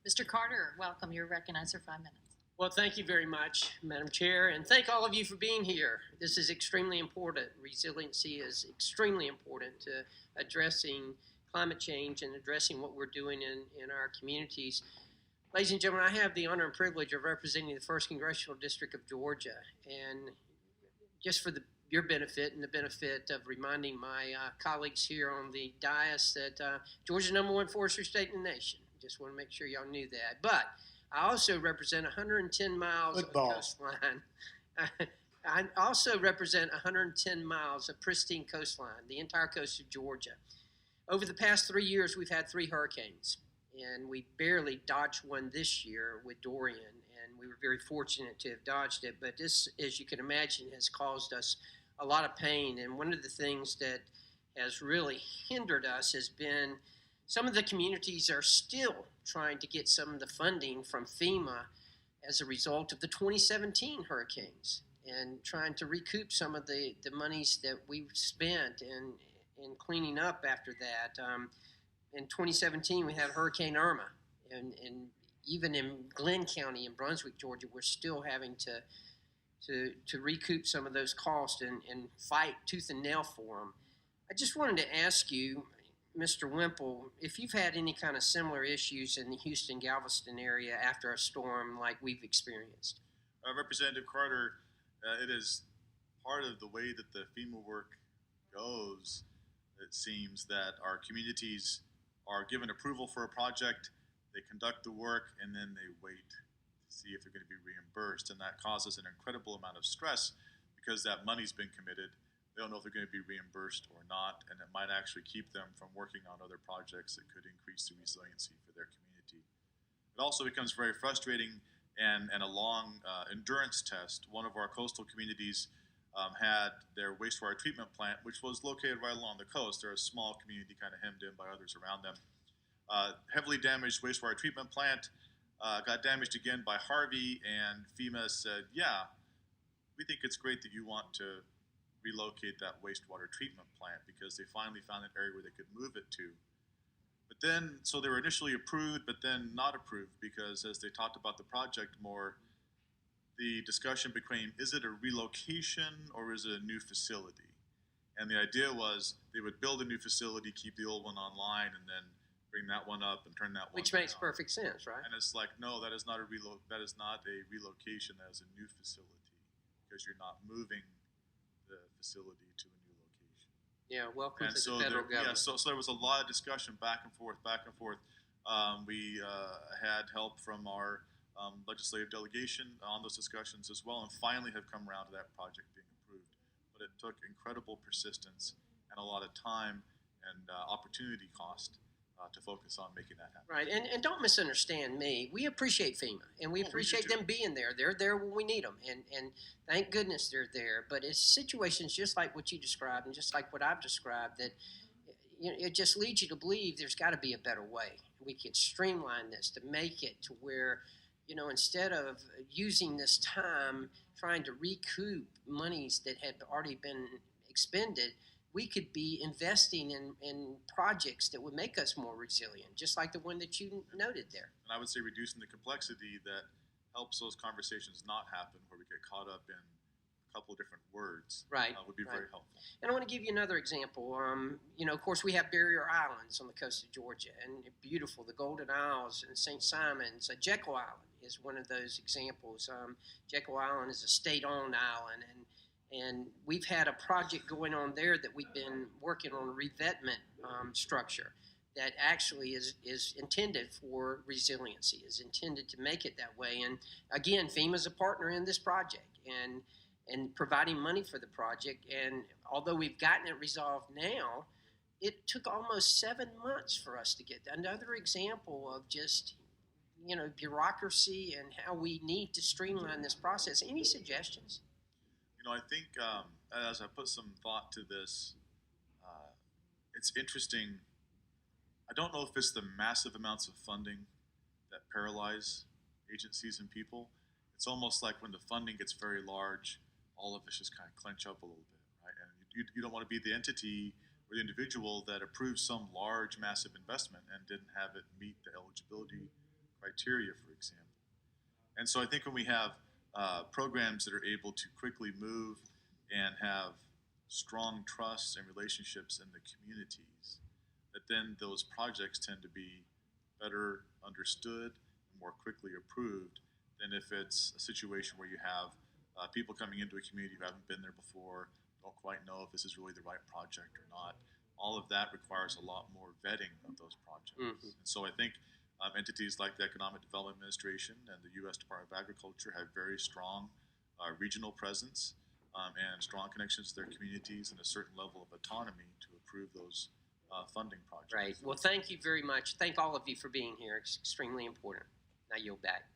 Mr. Carter, welcome. You're recognized for 5 minutes. Well, thank you very much, Madam Chair, and thank all of you for being here. This is extremely important. Resiliency is extremely important to addressing climate change and addressing what we're doing in our communities. Ladies and gentlemen, I have the honor and privilege of representing the 1st Congressional District of Georgia. And just for your benefit and the benefit of reminding my colleagues here on the dais that Georgia's #1 forestry state in the nation. Just want to make sure y'all knew that. But I also represent 110 miles Football. of coastline. I also represent 110 miles of pristine coastline, the entire coast of Georgia. Over the past 3 years, we've had 3 hurricanes, and we barely dodged one this year with Dorian, and we were very fortunate to have dodged it. But this, as you can imagine, has caused us a lot of pain. And one of the things that has really hindered us has been some of the communities are still trying to get some of the funding from FEMA as a result of the 2017 hurricanes and trying to recoup some of the monies that we've spent in cleaning up after that. In 2017, we had Hurricane Irma, and even in Glenn County in Brunswick, Georgia, we're still having to recoup some of those costs and fight tooth and nail for them. I just wanted to ask you, Mr. Wimple, if you've had any kind of similar issues in the Houston, Galveston area after a storm like we've experienced. Representative Carter, it is part of the way that the FEMA work goes. It seems that our communities are given approval for a project, they conduct the work, and then they wait to see if they're going to be reimbursed. And that causes an incredible amount of stress because that money's been committed. They don't know if they're going to be reimbursed or not, and it might actually keep them from working on other projects that could increase the resiliency for their community. It also becomes very frustrating and a long endurance test. One of our coastal communities had their wastewater treatment plant, which was located right along the coast. They're a small community kind of hemmed in by others around them. Heavily damaged wastewater treatment plant, got damaged again by Harvey, and FEMA said, yeah, we think it's great that you want to relocate that wastewater treatment plant because they finally found an area where they could move it to. But then, so they were initially approved, but then not approved because as they talked about the project more, the discussion became, is it a relocation or is it a new facility? And the idea was they would build a new facility, keep the old one online, and then bring that one up and turn that one Which makes down. perfect sense, right? And it's like, no, that is not a relocation, that is a new facility because you're not moving the facility to a new location. Yeah, welcome And to so the federal government. so there was a lot of discussion back and forth. We had help from our legislative delegation on those discussions as well, and finally have come around to that project being approved. But it took incredible persistence and a lot of time and opportunity cost to focus on making that happen. Right, and don't misunderstand me. We appreciate FEMA, and we appreciate them being there. They're there when we need them, and thank goodness they're there. But it's situations just like what you described and just like what I've described that it just leads you to believe there's got to be a better way. We can streamline this to make it to where, instead of using this time trying to recoup monies that had already been expended, we could be investing in projects that would make us more resilient, just like the one that you noted there. And I would say reducing the complexity that helps those conversations not happen where we get caught up in a couple of different words Right, would be right. very helpful. And I want to give you another example. Of course, we have barrier islands on the coast of Georgia, and beautiful, the Golden Isles and St. Simon's. Jekyll Island is one of those examples. Jekyll Island is a state-owned island, and we've had a project going on there that we've been working on a revetment structure that actually is intended for resiliency, is intended to make it that way. And again, FEMA's a partner in this project and providing money for the project. And although we've gotten it resolved now, it took almost 7 months for us to get that. Another example of just bureaucracy and how we need to streamline this process. Any suggestions? I think as I put some thought to this, it's interesting. I don't know if it's the massive amounts of funding that paralyze agencies and people. It's almost like when the funding gets very large, all of us just kind of clench up a little bit, right? And you don't want to be the entity or the individual that approves some large, massive investment and didn't have it meet the eligibility criteria, for example. And so I think when we have programs that are able to quickly move and have strong trust and relationships in the communities, that then those projects tend to be better understood and more quickly approved than if it's a situation where you have people coming into a community who haven't been there before, don't quite know if this is really the right project or not. All of that requires a lot more vetting of those projects. Mm-hmm. And so I think entities like the Economic Development Administration and the U.S. Department of Agriculture have very strong regional presence and strong connections to their communities and a certain level of autonomy to approve those funding projects. Right. Well, thank you very much. Thank all of you for being here. It's extremely important. Now yield back.